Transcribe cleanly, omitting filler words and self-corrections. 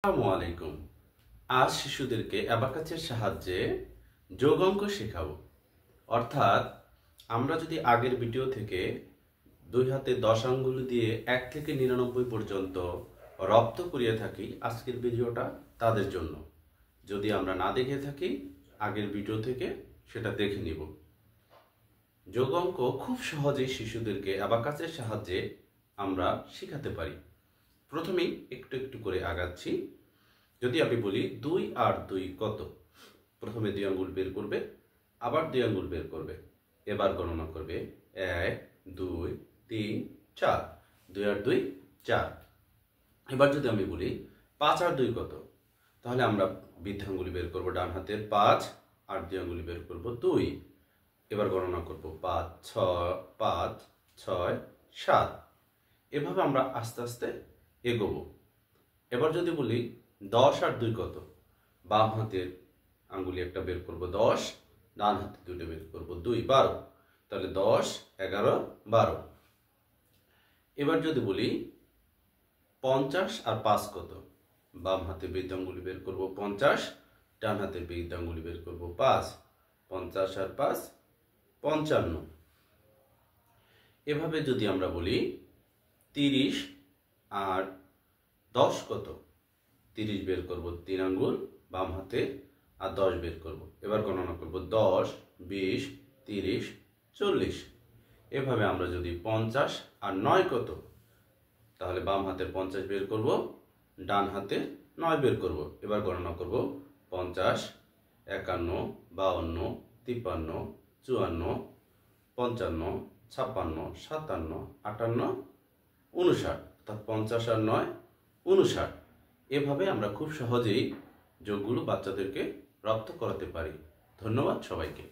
আসসালামু আলাইকুম। আজ শিশুদেরকে অ্যাবাকাসের সাহায্যে যোগ অঙ্ক শেখাবো। অর্থাৎ আমরা যদি আগের ভিডিও থেকে দুই হাতে 10 আঙ্গুল দিয়ে 1 থেকে 99 পর্যন্ত রপ্ত করিয়ে থাকি, আজকের ভিডিওটা তাদের জন্য। যদি আমরা না দেখে থাকি আগের ভিডিও থেকে সেটা দেখে নিব। যোগ অঙ্ক খুব সহজেই শিশুদেরকে অ্যাবাকাসের সাহায্যে আমরা শেখাতে পারি। প্রথমেই একটু একটু করে আগাচ্ছি। যদি আমি বলি 2 আর 2 কত, প্রথমে 2 আঙ্গুল বের করবে, আবার 2 আঙ্গুল বের করবে, এবার গণনা করবে 1 2 3 4, 2 আর 2 4। এবার যদি আমি বলি 5 আর 2 কত, তাহলে আমরা বৃদ্ধাঙ্গুলি বের করব, ডান হাতের 5 আর 2 আঙ্গুলি বের করব 2। এবার গণনা করব 5 6 7। এভাবে আমরা আস্তে আস্তে এগোবো। এবার যদি বলি 10 আর 2 কত, বাম হাতের আঙ্গুলি একটা বের করব 10, ডান হাতে দুটো বের করব 2 12। তাহলে 10 11 12। এবার যদি বলি 50 আর 5 কত, বাম হাতে বৃদ্ধাঙ্গুলি বের করব 50, ডান হাতে বৃদ্ধাঙ্গুলি বের করব 5, 50 আর 5 55। এভাবে যদি আমরা বলি 30 আর 10 কত, 30 বের করব 3 আঙ্গুল বাম হাতে আর 10 বের করব। এবার গণনা করব 10 20 30 40। এভাবে আমরা যদি 50 আর 9 কত, তাহলে বাম হাতের 50 বের করব, ডান হাতে 9 বের করব। এবার গণনা করব 50 51 52 53 54 55 56 57 58 59। অর্থাৎ 50 আর 9 59। এভাবে আমরা খুব সহজেই যোগগুলো বাচ্চাদেরকে রপ্ত করাতে পারি। ধন্যবাদ সবাইকে।